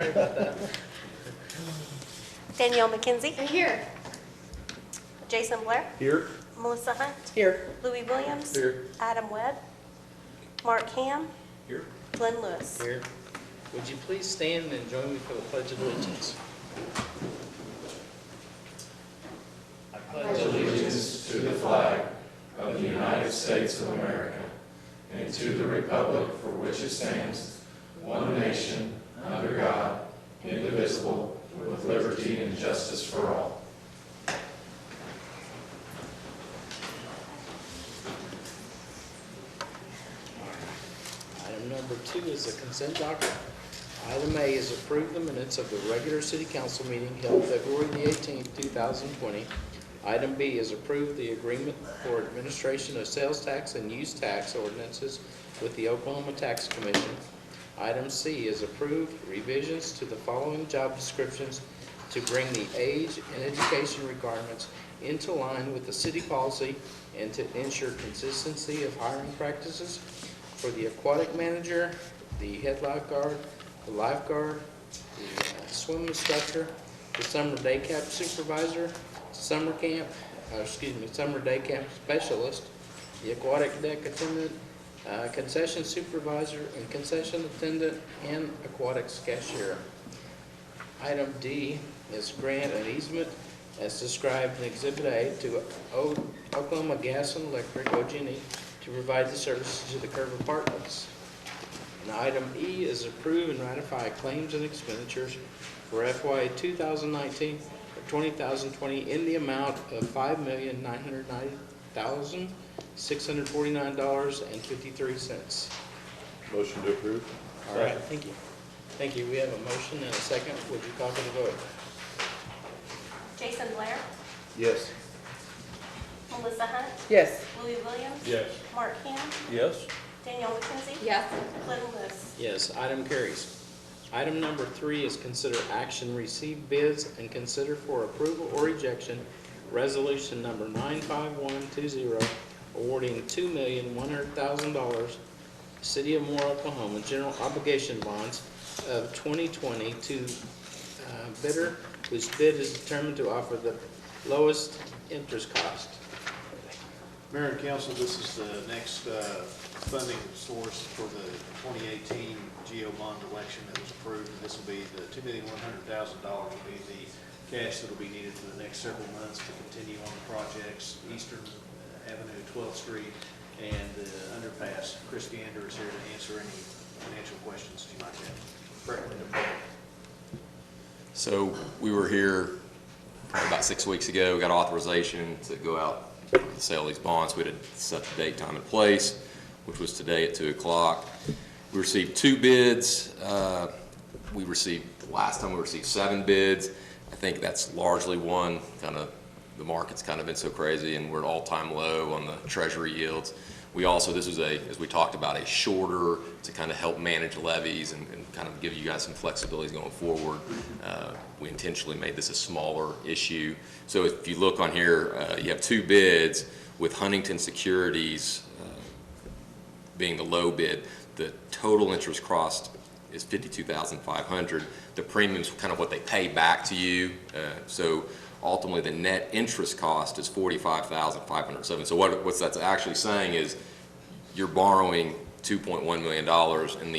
Sorry about that. Danielle McKenzie. Here. Jason Blair. Here. Melissa Hunt. Here. Louis Williams. Here. Adam Webb. Mark Ham. Here. Glenn Lewis. Here. Would you please stand and join me for the Pledge of Allegiance? I pledge allegiance to the flag of the United States of America and to the republic for which it stands, one nation, under God, indivisible, with liberty and justice for all. Item number 2 is the consent docket. Item A is approve the minutes of the regular city council meeting held February the 18th, 2020. Item B is approve the agreement for administration of sales tax and use tax ordinances with the Oklahoma Tax Commission. Item C is approve revisions to the following job descriptions to bring the age and education requirements into line with the city policy and to ensure consistency of hiring practices for the aquatic manager, the head lifeguard, the lifeguard, the swim instructor, the summer day camp supervisor, summer day camp specialist, the aquatic deck attendant, concession supervisor, and concession attendant, and aquatics cashier. Item D is grant an easement as described in Exhibit A to Oklahoma Gas and Electric, OG&E, to provide the services to the Curve Apartments. And item E is approve and ratify claims and expenditures for FY 2019 or 2020 in the amount of $5,990,649.53. Motion to approve. All right, thank you. Thank you. We have a motion and a second. Would you call for the vote? Jason Blair. Yes. Melissa Hunt. Yes. Louis Williams. Yes. Mark Ham. Yes. Danielle McKenzie. Yes. Glenn Lewis. Yes, item carries. Item number 3 is consider action, receive bids, and consider for approval or rejection resolution number 95120 awarding $2,100,000 City of Moore, Oklahoma general obligation bonds of 2020 to bidder whose bid is determined to offer the lowest interest cost. Mayor and Council, this is the next funding source for the 2018 GO bond election that was approved. This will be the $2,100,000 will be the cash that will be needed for the next several months to continue on the projects, Eastern Avenue, 12th Street, and the underpass. Chris Gander is here to answer any financial questions you might have. So we were here about 6 weeks ago. We got authorization to go out to sell these bonds. We had set the date, time, and place, which was today at 2 o'clock. We received 2 bids. Last time we received 7 bids. I think that's largely one, the market's kind of been so crazy and we're at all-time low on the treasury yields. We also, this was as we talked about, a shorter to kind of help manage levies and kind of give you guys some flexibility going forward. We intentionally made this a smaller issue. So if you look on here, you have 2 bids with Huntington Securities being the low bid. The total interest cost is $52,500. The premium's kind of what they pay back to you. So ultimately, the net interest cost is $45,507. So what that's actually saying is you're borrowing $2.1 million, and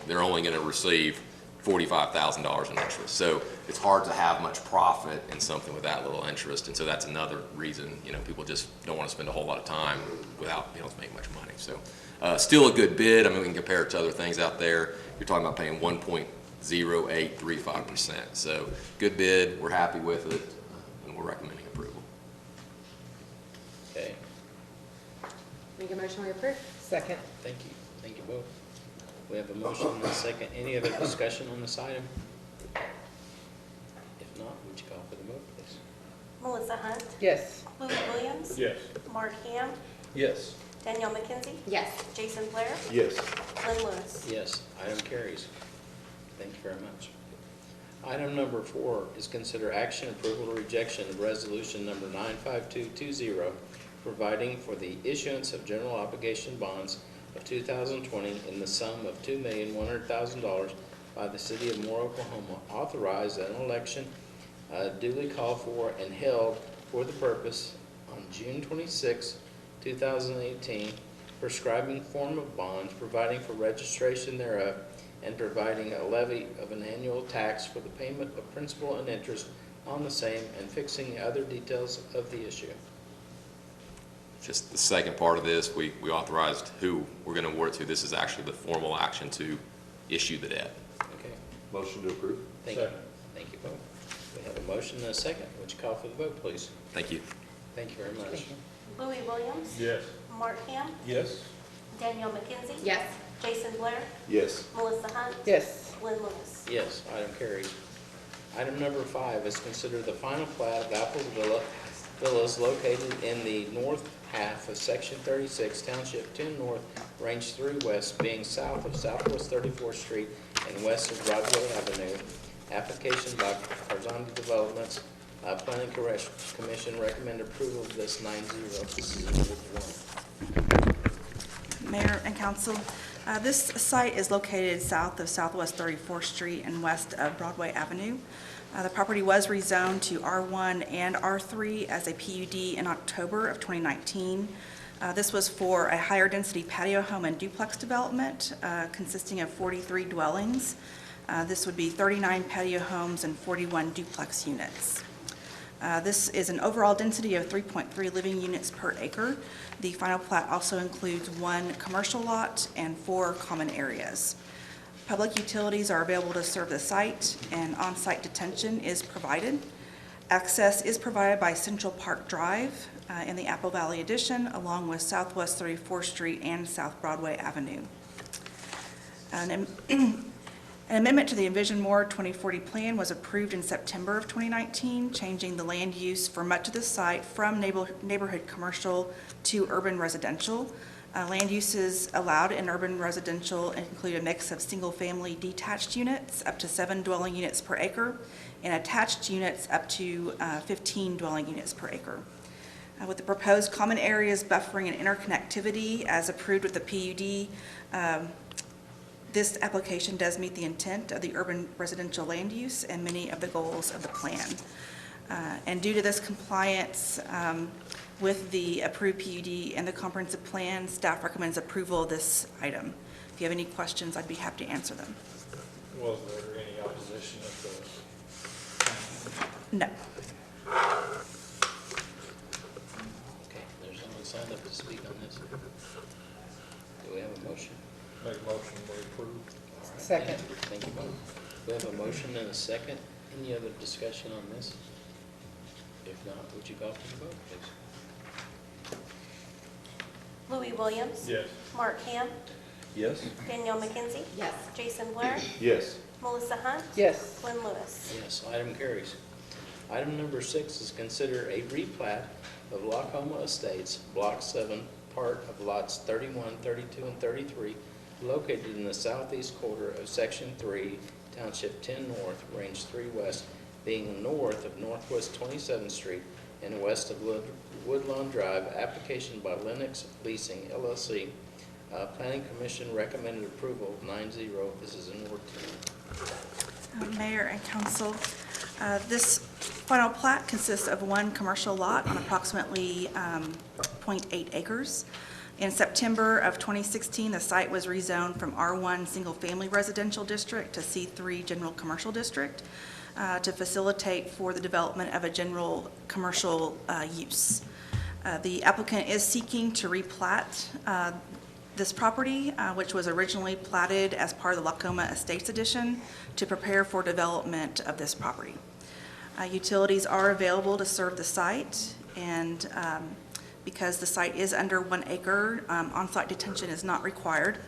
they're only going to receive $45,000 in interest. So it's hard to have much profit in something with that little interest, and so that's another reason people just don't want to spend a whole lot of time without being able to make much money. So still a good bid. I mean, we can compare it to other things out there. You're talking about paying 1.0835%. So good bid. We're happy with it. We're recommending approval. Okay, Make a motion we approve. Second. thank you. Thank you both. We have a motion and a second. Any other discussion on this item? If not, would you call for the vote, please? Melissa Hunt. Yes. Louis Williams. Yes. Mark Ham. Yes. Danielle McKenzie. Yes. Jason Blair. Yes. Glenn Lewis. Yes, item carries. Thank you very much. Item number 4 is consider action, approval, or rejection of resolution number 95220, providing for the issuance of general obligation bonds of 2020 in the sum of $2,100,000 by the City of Moore, Oklahoma, authorize an election duly called for and held for the purpose on June 26, 2018, prescribing form of bonds, providing for registration thereof, and providing a levy of an annual tax for the payment of principal and interest on the same, and fixing other details of the issue. Just the second part of this, we authorized who we're going to award it to. This is actually the formal action to issue the debt. Okay, Motion to approve? thank you. Thank you both. We have a motion and a second. Would you call for the vote, please? Thank you. Thank you very much. Louis Williams. Yes. Mark Ham. Yes. Danielle McKenzie. Yes. Jason Blair. Yes. Melissa Hunt. Yes. Glenn Lewis. Yes, item carries. Item number 5 is consider the final plat of Apple Villas located in the north half of Section 36, Township 10 North, Range 3 West, being south of Southwest 34th Street and west of Broadway Avenue. Application by Tarzana Developments. Planning Commission recommend approval of this 9-0. This is in Ward 1. Mayor and council, this site is located south of Southwest 34th Street and west of Broadway Avenue. The property was rezoned to R1 and R3 as a PUD in October of 2019. This was for a higher density patio home and duplex development consisting of 43 dwellings. This would be 39 patio homes and 41 duplex units. This is an overall density of 3.3 living units per acre. The final plat also includes 1 commercial lot and 4 common areas. Public utilities are available to serve the site, and on-site detention is provided. Access is provided by Central Park Drive in the Apple Valley Addition, along with Southwest 34th Street and South Broadway Avenue. An amendment to the Envision More 2040 plan was approved in September of 2019, changing the land use for much of the site from neighborhood commercial to urban residential. Land uses allowed in urban residential include a mix of single-family detached units up to 7 dwelling units per acre and attached units up to 15 dwelling units per acre. With the proposed common areas, buffering, and interconnectivity as approved with the PUD, this application does meet the intent of the urban residential land use and many of the goals of the plan. And due to this compliance with the approved PUD and the comprehensive plan, staff recommends approval of this item. If you have any questions, I'd be happy to answer them. Was there any opposition at the? No. Okay, there's no one signed up to speak on this. Do we have a motion? Make a motion to approve. All right, Second. Thank you both. We have a motion and a second. Any other discussion on this? If not, would you call for the vote, please? Louis Williams. Yes. Mark Ham. Yes. Danielle McKenzie. Yes. Jason Blair. Yes. Melissa Hunt. Yes. Glenn Lewis. Yes, item carries. Item number 6 is consider a replat of Lochoma Estates, Block 7, part of lots 31, 32, and 33, located in the southeast quarter of Section 3, Township 10 North, Range 3 West, being north of Northwest 27th Street and west of Woodlawn Drive. Application by Lennox Leasing, LLC. Planning Commission recommended approval 9-0. This is in Ward 2. Mayor and council, this final plat consists of 1 commercial lot on approximately 0.8 acres. In September of 2016, the site was rezoned from R1 Single Family Residential District to C3 General Commercial District to facilitate for the development of a general commercial use. The applicant is seeking to replat this property, which was originally platted as part of the Lochoma Estates Edition, to prepare for development of this property. Utilities are available to serve the site, and because the site is under 1 acre, on-site detention is not required.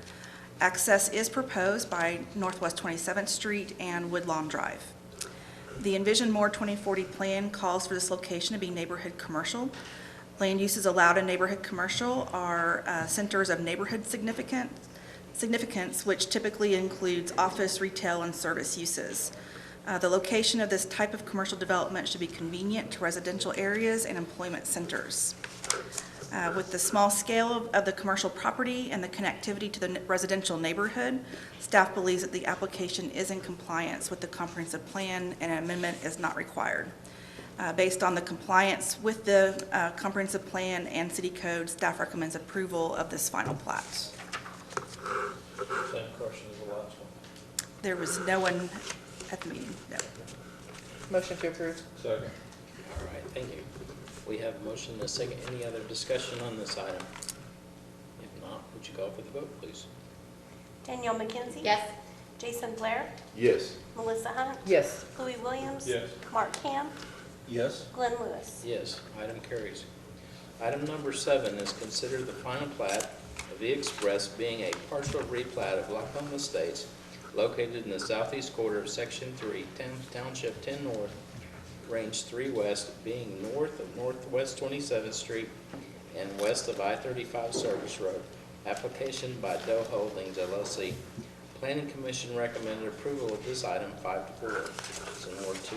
Access is proposed by Northwest 27th Street and Woodlawn Drive. The Envision More 2040 plan calls for this location to be neighborhood commercial. Land uses allowed in neighborhood commercial are centers of neighborhood significance, which typically includes office, retail, and service uses. The location of this type of commercial development should be convenient to residential areas and employment centers. With the small scale of the commercial property and the connectivity to the residential neighborhood, staff believes that the application is in compliance with the comprehensive plan and an amendment is not required. Based on the compliance with the comprehensive plan and city code, staff recommends approval of this final plat. Same question as the last one. There was no one at the meeting, no. Motion to approve. Second. All right, thank you. We have a motion and a second. Any other discussion on this item? If not, would you call for the vote, please? Danielle McKenzie? Yes. Jason Blair? Yes. Melissa Hunt? Yes. Louis Williams? Yes. Mark Ham? Yes. Glenn Lewis? Yes, item carries. Item number 7 is consider the final plat of the Express being a partial replat of Lacoma Estates located in the southeast quarter of Section 3, Township 10 North, Range 3 West, being north of Northwest 27th Street and west of I-35 Service Road. Application by Doe Holdings LLC. Planning Commission recommended approval of this item 5-4. It's in Ward 2.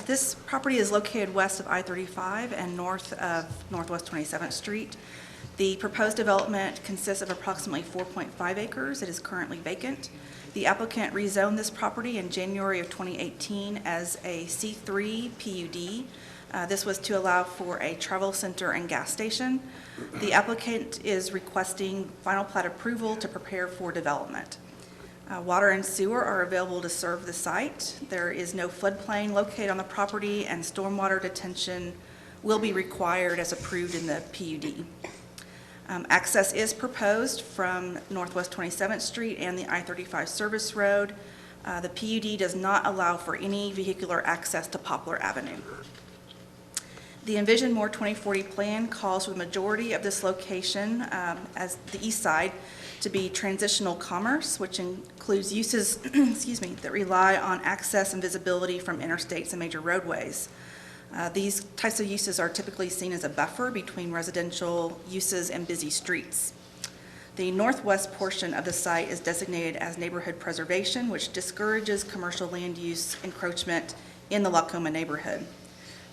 This property is located west of I-35 and north of Northwest 27th Street. The proposed development consists of approximately 4.5 acres. It is currently vacant. The applicant rezoned this property in January of 2018 as a C3 PUD. This was to allow for a travel center and gas station. The applicant is requesting final plat approval to prepare for development. Water and sewer are available to serve the site. There is no floodplain located on the property, and stormwater detention will be required as approved in the PUD. Access is proposed from Northwest 27th Street and the I-35 Service Road. The PUD does not allow for any vehicular access to Poplar Avenue. The Envision More 2040 plan calls for the majority of this location as the east side to be transitional commerce, which includes uses excuse me, that rely on access and visibility from interstates and major roadways. These types of uses are typically seen as a buffer between residential uses and busy streets. The northwest portion of the site is designated as neighborhood preservation, which discourages commercial land use encroachment in the Lacoma neighborhood.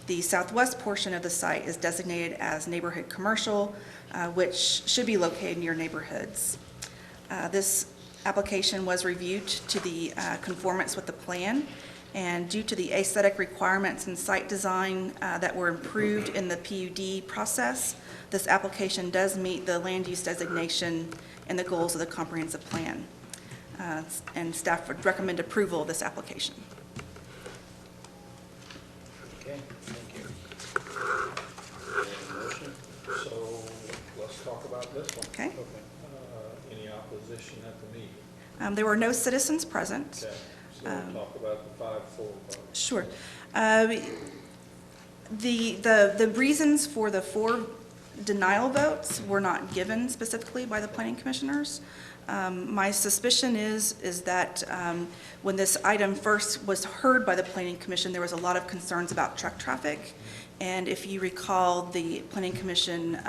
The southwest portion of the site is designated as neighborhood commercial, which should be located near neighborhoods. This application was reviewed to the conformance with the plan, and due to the aesthetic requirements and site design that were improved in the PUD process, this application does meet the land use designation and the goals of the comprehensive plan. And staff would recommend approval of this application. Okay, thank you. We have a motion? So let's talk about this one. Okay. Any opposition at the meeting? There were no citizens present. Okay, so we'll talk about the 5-4 vote. Sure. The reasons for the 4 denial votes were not given specifically by the planning commissioners. My suspicion is that when this item first was heard by the planning commission, there was a lot of concerns about truck traffic. And if you recall, the planning commission,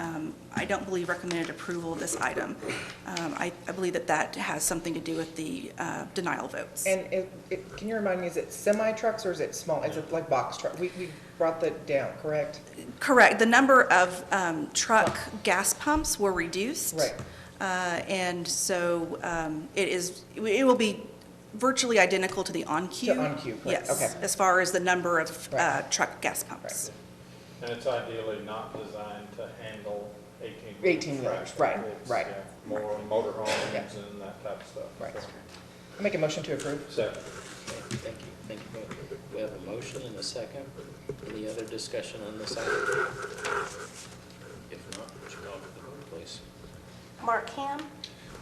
I don't believe recommended approval of this item. I believe that has something to do with the denial votes. And can you remind me, is it semi-trucks or is it small? Is it like box truck? We brought that down, correct? Correct. The number of truck gas pumps were reduced. Right. And so it will be virtually identical to the on-cue. To on-cue, right, Yes, okay. as far as the number of Right. truck gas pumps. And it's ideally not designed to handle 18-wheelers, right, It's, right. yeah, more motor homes Yeah. and that type of stuff. Right. So, I make a motion to approve. Second. Okay, thank you, thank you both. We have a motion and a second. Any other discussion on this item? If not, would you call for the vote, please? Mark Ham?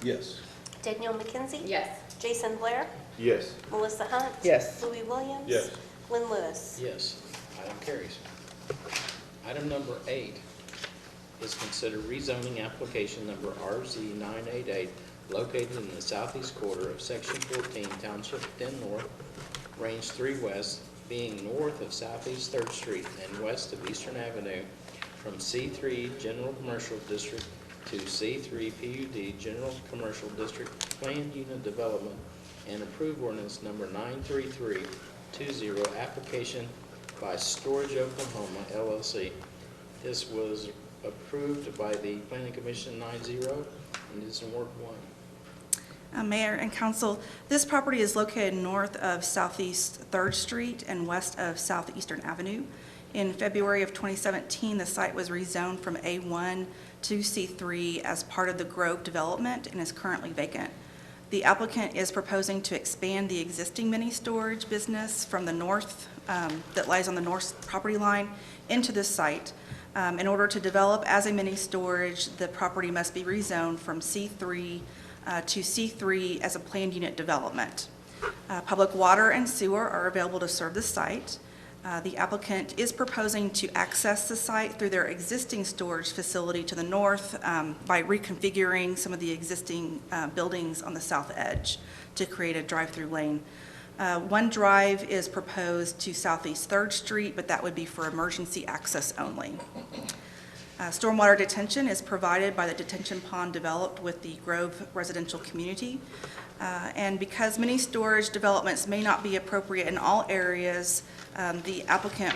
Yes. Danielle McKenzie? Yes. Jason Blair? Yes. Melissa Hunt? Yes. Louis Williams? Yes. Glenn Lewis? Yes, item carries. Item number 8 is consider rezoning application number RZ 988 located in the southeast quarter of Section 14, Township 10 North, Range 3 West, being north of Southeast 3rd Street and west of Eastern Avenue from C3 General Commercial District to C3 PUD General Commercial District Planned Unit Development and approve ordinance number 93320, application by Storage Oklahoma LLC. This was approved by the Planning Commission 9-0, and is in Ward 1. Mayor and council, this property is located north of Southeast 3rd Street and west of Southeastern Avenue. In February of 2017, the site was rezoned from A1 to C3 as part of the Grove development and is currently vacant. The applicant is proposing to expand the existing mini storage business from the north, that lies on the north property line, into this site. In order to develop as a mini storage, the property must be rezoned from C3 to C3 as a planned unit development. Public water and sewer are available to serve the site. The applicant is proposing to access the site through their existing storage facility to the north by reconfiguring some of the existing buildings on the south edge to create a drive-through lane. One drive is proposed to Southeast 3rd Street, but that would be for emergency access only. Stormwater detention is provided by the detention pond developed with the Grove residential community. And because mini storage developments may not be appropriate in all areas, the applicant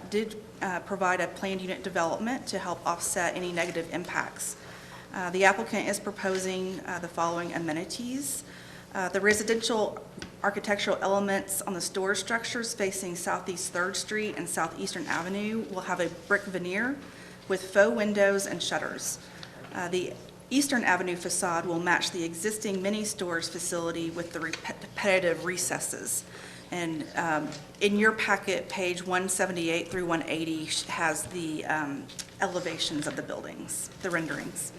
did provide a planned unit development to help offset any negative impacts. The applicant is proposing the following amenities. The residential architectural elements on the storage structures facing Southeast 3rd Street and Southeastern Avenue will have a brick veneer with faux windows and shutters. The Eastern Avenue facade will match the existing mini storage facility with the repetitive recesses. And in your packet, page 178 through 180 has the elevations of the buildings, the renderings.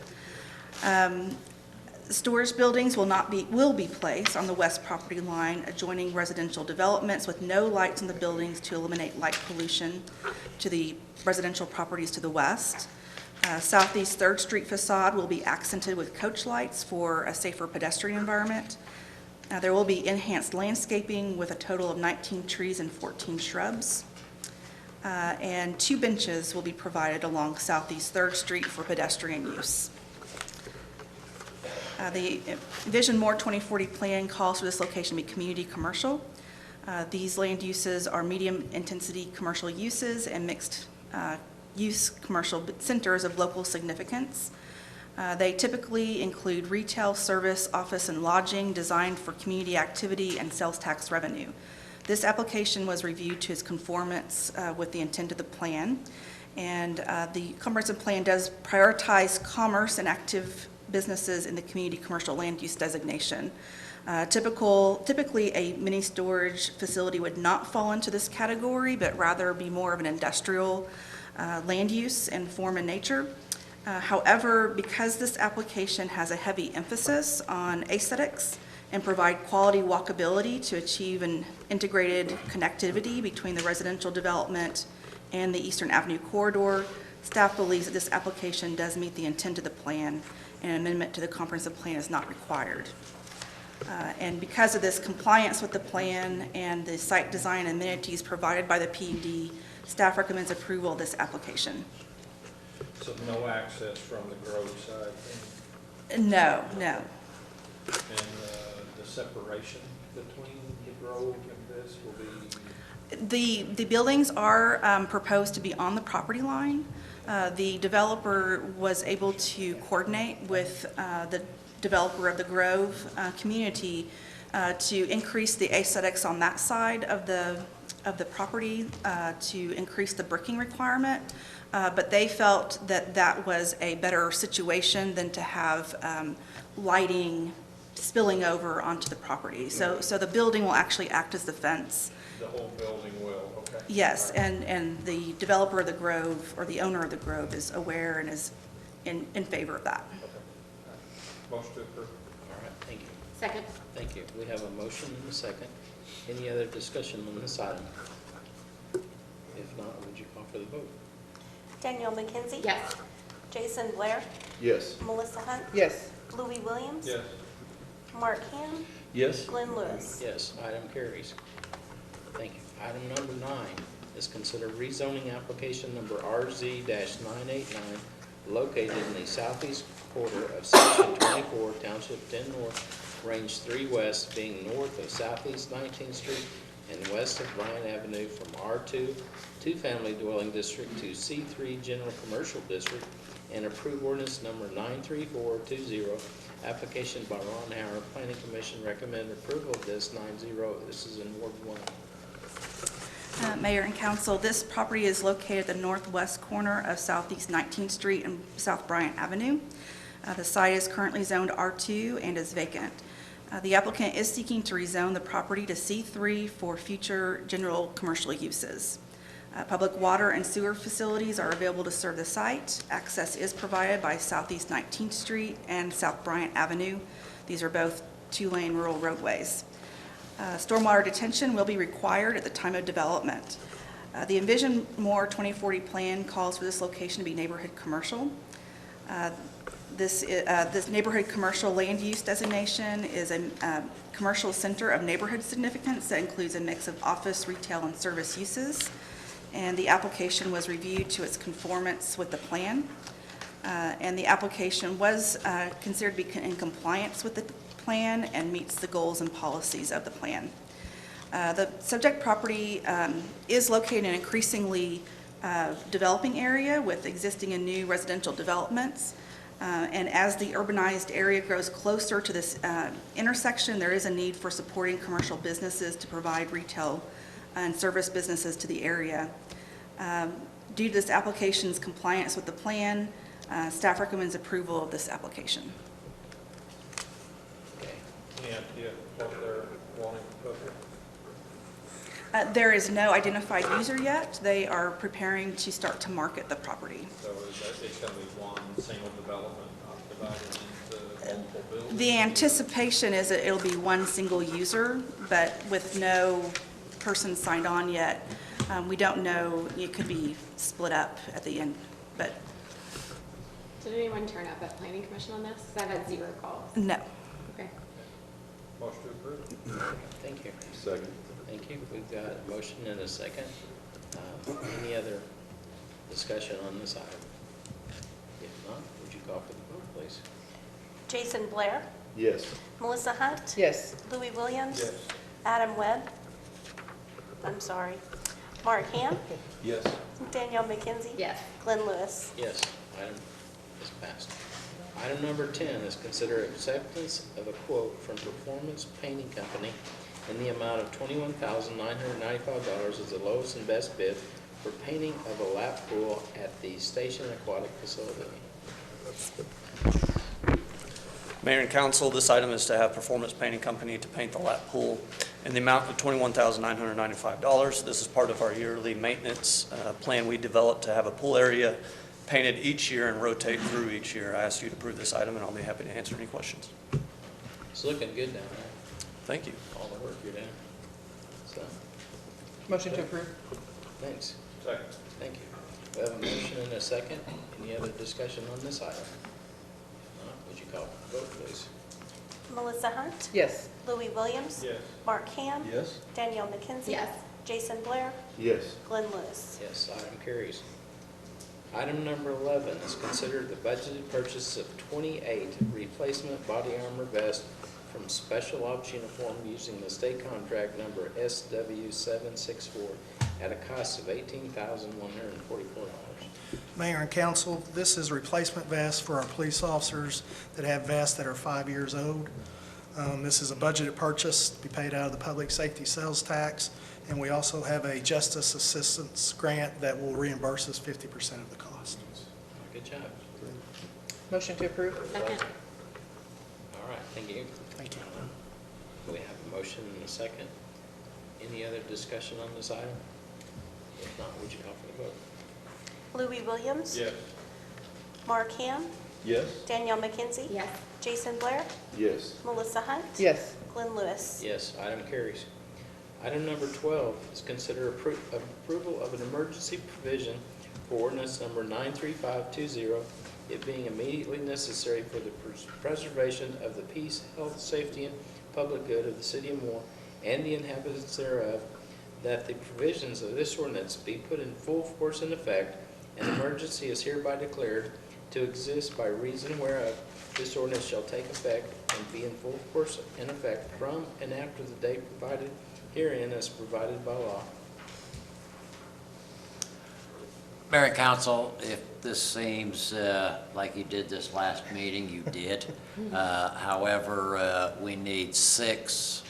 Storage buildings will be placed on the west property line adjoining residential developments with no lights in the buildings to eliminate light pollution to the residential properties to the west. Southeast 3rd Street facade will be accented with coach lights for a safer pedestrian environment. There will be enhanced landscaping with a total of 19 trees and 14 shrubs. And 2 benches will be provided along Southeast 3rd Street for pedestrian use. The Vision More 2040 plan calls for this location to be community commercial. These land uses are medium intensity commercial uses and mixed use commercial centers of local significance. They typically include retail, service, office, and lodging designed for community activity and sales tax revenue. This application was reviewed to its conformance with the intent of the plan, and the comprehensive plan does prioritize commerce and active businesses in the community commercial land use designation. Typically, a mini storage facility would not fall into this category, but rather be more of an industrial land use and form and nature. However, because this application has a heavy emphasis on aesthetics and provide quality walkability to achieve an integrated connectivity between the residential development and the Eastern Avenue corridor, staff believes that this application does meet the intent of the plan, and an amendment to the comprehensive plan is not required. And because of this compliance with the plan and the site design amenities provided by the PUD, staff recommends approval of this application. So no access from the Grove side? No. And the separation between the Grove and this will be? The buildings are proposed to be on the property line. The developer was able to coordinate with the developer of the Grove community to increase the aesthetics on that side of the property to increase the bricking requirement. But they felt that that was a better situation than to have lighting spilling over onto the property. So the building will actually act as the fence. The whole building will, okay. Yes, and the developer of the Grove, or the owner of the Grove, is aware and is in favor of that. Okay. Motion to approve. All right, thank you. Second. Thank you. We have a motion and a second. Any other discussion on this item? If not, would you call for the vote? Danielle McKenzie? Yes. Jason Blair? Yes. Melissa Hunt? Yes. Louis Williams? Yes. Mark Ham? Yes. Glenn Lewis? Yes, item carries. Thank you. Item number 9 is consider rezoning application number RZ-989 located in the southeast quarter of section 24, township 10 north, range 3 west, being north of southeast 19th Street and west of Bryant Avenue from R2 two-family dwelling district to C3 general commercial district, and approve ordinance number 93420, application by Ron Howard. Planning Commission recommend approval of this 9-0. This is in Ward 1. Mayor and council, this property is located at the northwest corner of Southeast 19th Street and South Bryant Avenue. The site is currently zoned R2 and is vacant. The applicant is seeking to rezone the property to C3 for future general commercial uses. Public water and sewer facilities are available to serve the site. Access is provided by Southeast 19th Street and South Bryant Avenue. These are both two-lane rural roadways. Stormwater detention will be required at the time of development. The Envision More 2040 plan calls for this location to be neighborhood commercial. This neighborhood commercial land use designation is a commercial center of neighborhood significance that includes a mix of office, retail, and service uses. And the application was reviewed to its conformance with the plan. And the application was considered to be in compliance with the plan and meets the goals and policies of the plan. The subject property is located in an increasingly developing area with existing and new residential developments. And as the urbanized area grows closer to this intersection, there is a need for supporting commercial businesses to provide retail and service businesses to the area. Due to this application's compliance with the plan, staff recommends approval of this application. Okay. Any idea what they're wanting to put here? There is no identified user yet. They are preparing to start to market the property. So is that, it's gonna be one single development, not divided into multiple buildings? The anticipation is that it'll be one single user, but with no person signed on yet. We don't know, it could be split up at the end, but Did anyone turn up at planning commission on this? 'Cause I've had 0 calls. no. Okay. Motion to approve? Thank you. Second. Thank you. We've got a motion and a second. Any other discussion on this item? If not, would you call for the vote, please? Jason Blair, Yes. Melissa Hunt, Yes. Louis Williams, Yes. Adam Webb, Mark Ham, Yes. Danielle McKenzie. Yes. Glenn Lewis. Yes, item is passed. Item number 10 is consider acceptance of a quote from Performance Painting Company in the amount of $21,995 as the lowest and best bid for painting of a lap pool at the Station Aquatic Facility. Mayor and council, this item is to have Performance Painting Company to paint the lap pool in the amount of $21,995. This is part of our yearly maintenance plan we developed to have a pool area painted each year and rotate through each year. I ask you to approve this item, and I'll be happy to answer any questions. It's looking good down there, Thank you. all the work you're doing. So, Motion to approve? thanks. Second. Thank you. We have a motion and a second. Any other discussion on this item? If not, would you call for the vote, please? Melissa Hunt, Yes. Louis Williams, Yes. Mark Ham, Yes. Danielle McKenzie. Yes. Jason Blair, Yes. Glenn Lewis. Yes, item carries. Item number 11 is considered the budgeted purchase of 28 replacement body armor vests from Special Ops Uniform using the state contract number SW764 at a cost of $18,144. Mayor and council, this is replacement vests for our police officers that have vests that are 5 years old. This is a budgeted purchase to be paid out of the public safety sales tax, and we also have a justice assistance grant that will reimburse us 50% of the cost. Good job. Motion to approve? Second. All right, thank you. Thank you. We have a motion and a second. Any other discussion on this item? If not, would you call for the vote? Louis Williams, Yes. Mark Ham, Yes. Danielle McKenzie. Yes. Jason Blair, Yes. Melissa Hunt. Yes. Glenn Lewis. Yes, item carries. Item number 12 is consider approval of an emergency provision for ordinance number 93520, it being immediately necessary for the preservation of the peace, health, safety, and public good of the city of Moore and the inhabitants thereof, that the provisions of this ordinance be put in full force and effect, an emergency is hereby declared to exist by reason whereof this ordinance shall take effect and be in full force and effect from and after the date provided herein as provided by law. Mayor and council, if this seems like you did this last meeting, you did. However, we need 6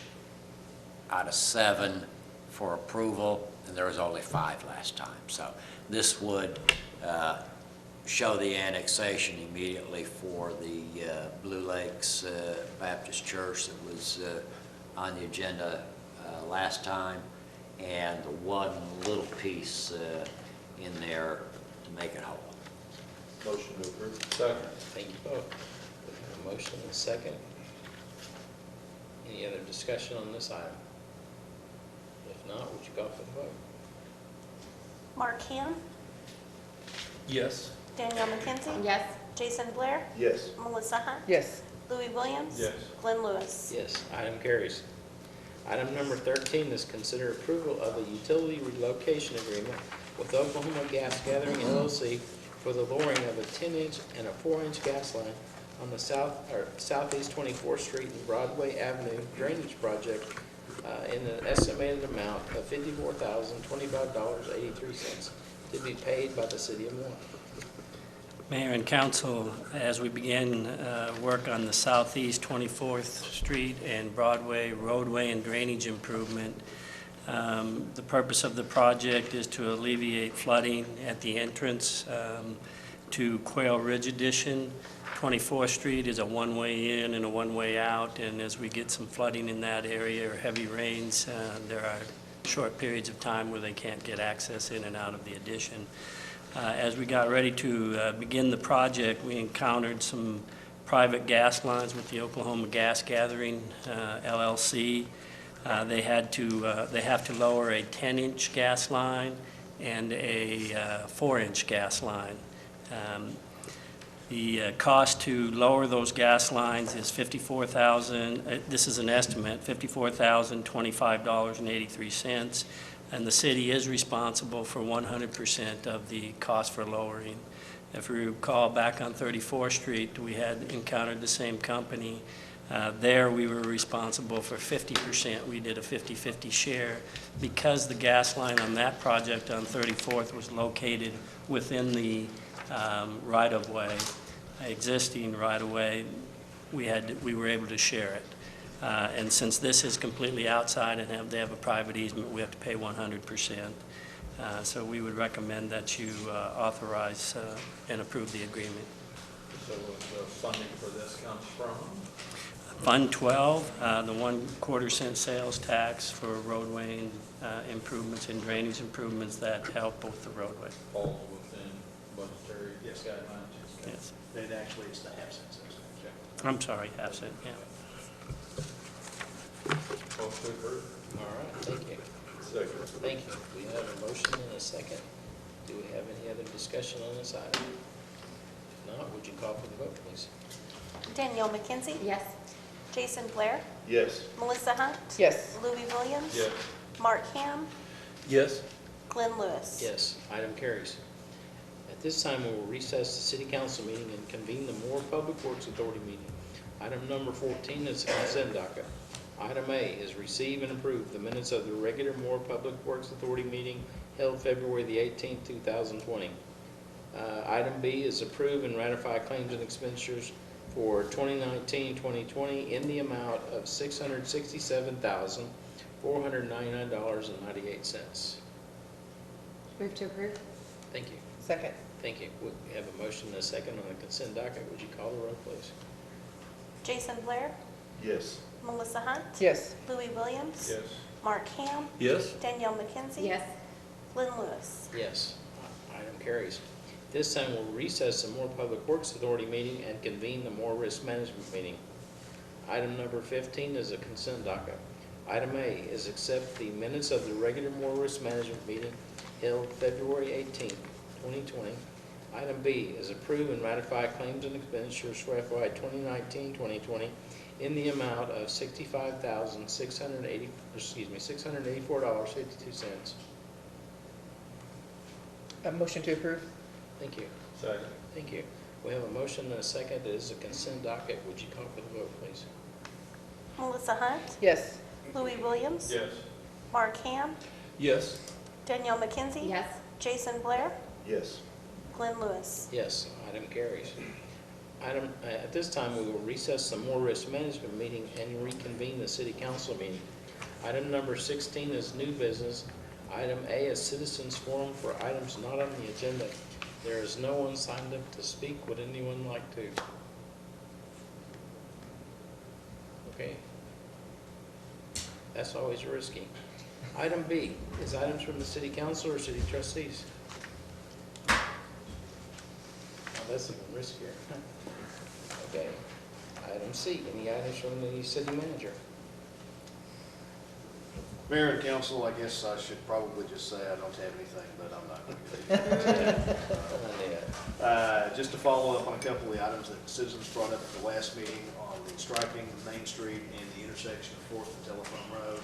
out of 7 for approval, and there was only 5 last time. So this would show the annexation immediately for the Blue Lakes Baptist Church that was on the agenda last time, and one little piece in there to make it whole. Motion to approve. Second. Thank you both. We have a motion and a second. Any other discussion on this item? If not, would you call for the vote? Mark Ham, Yes. Danielle McKenzie. Yes. Jason Blair. Yes. Melissa Hunt. Yes. Louis Williams. Yes. Glenn Lewis. Yes, item carries. Item number 13 is consider approval of a utility relocation agreement with Oklahoma Gas Gathering LLC for the lowering of a 10-inch and a 4-inch gas line on the southeast 24th Street and Broadway Avenue drainage project in an estimated amount of $54,025.83 to be paid by the city of Warren. Mayor and council, as we begin work on the southeast 24th Street and Broadway roadway and drainage improvement, the purpose of the project is to alleviate flooding at the entrance to Quail Ridge Addition. 24th Street is a one-way in and a one-way out, and as we get some flooding in that area or heavy rains, there are short periods of time where they can't get access in and out of the addition. As we got ready to begin the project, we encountered some private gas lines with the Oklahoma Gas Gathering LLC. They have to lower a 10-inch gas line and a 4-inch gas line. The cost to lower those gas lines is $54,000. This is an estimate, $54,025.83. And the city is responsible for 100% of the cost for lowering. If you recall, back on 34th Street, we had encountered the same company. There, we were responsible for 50%. We did a 50-50 share. Because the gas line on that project on 34th was located within the right-of-way, existing right-of-way, we were able to share it. And since this is completely outside and they have a private easement, we have to pay 100%. So we would recommend that you authorize and approve the agreement. So the funding for this comes from? Fund 12, the 1/4 cent sales tax for roadway improvements and drainage improvements that help both the roadway. Falls within budgetary guidelines? Yes. It actually is the half-cent sales tax. I'm sorry, half cent, yeah. Motion to approve. All right, thank you. Second. Thank you. We have a motion and a second. Do we have any other discussion on this item? If not, would you call for the vote, please? Danielle McKenzie. Yes. Jason Blair. Yes. Melissa Hunt. Yes. Louis Williams. Yes. Mark Ham. Yes. Glenn Lewis. Yes, item carries. At this time, we will recess the city council meeting and convene the Moore Public Works Authority meeting. Item number 14 is the consent docket. Item A is receive and approve the minutes of the regular Moore Public Works Authority meeting held February the 18th, 2020. Item B is approve and ratify claims and expenditures for 2019-2020 in the amount of $667,499.98. Move to approve. Thank you. Second. Thank you. We have a motion and a second on the consent docket. Would you call the roll, please? Jason Blair. Yes. Melissa Hunt. Yes. Louis Williams. Yes. Mark Ham. Yes. Danielle McKenzie. Yes. Glenn Lewis. Yes. Item carries. This time we'll recess the Moore Public Works Authority meeting and convene the Moore Risk Management meeting. Item number 15 is a consent docket. Item A is accept the minutes of the regular Moore Risk Management meeting held February 18th, 2020. Item B is approve and ratify claims and expenditures for FY 2019-2020 in the amount of $684.52. A motion to approve? Thank you. Second. Thank you. We have a motion and a second. It is a consent docket. Would you call for the vote, please? Melissa Hunt. Yes. Louis Williams. Yes. Mark Ham, Yes. Danielle McKenzie. Yes. Jason Blair, Yes. Glenn Lewis. Yes, item carries. At this time, we will recess the Moore Risk Management meeting and reconvene the city council meeting. Item number 16 is new business. Item A is citizens forum for items not on the agenda. There is no one signed up to speak. Would anyone like to? Okay. That's always risky. Item B is items from the city council or city trustees. Oh, that's even riskier. Okay. Item C, any items from the city manager? Mayor and council, I guess I should probably just say I don't have anything, but I'm not going to. Just to follow up on a couple of the items that citizens brought up at the last meeting on the striping of Main Street and the intersection of Fourth and Telephone Road.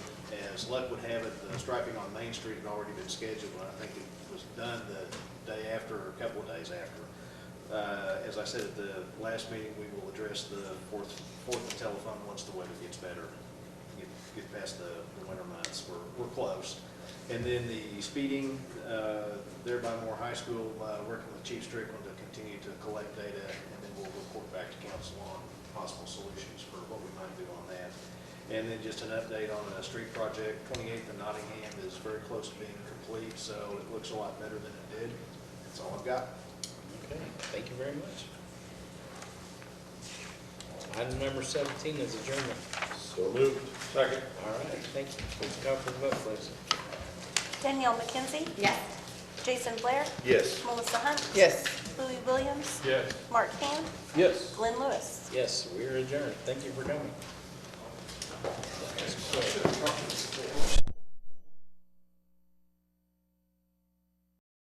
As luck would have it, the striping on Main Street had already been scheduled, and I think it was done the day after or a couple of days after. As I said at the last meeting, we will address the Fourth and Telephone once the weather gets better. Get past the winter months, we're close. And then the speeding, there by Moore High School, working with Chief Strickland to continue to collect data, and then we'll report back to council on possible solutions for what we might do on that. And then just an update on the street project, 28th and Nottingham is very close to being complete, so it looks a lot better than it did. That's all I've got. Okay, thank you very much. Item number 17 is adjournment. So moved. Second. All right, thank you. Please call for the vote, please. Danielle McKenzie. Yes. Jason Blair, Yes. Melissa Hunt. Yes. Louis Williams, Yes. Mark Ham, Yes. Glenn Lewis. Yes, we are adjourned. Thank you for coming.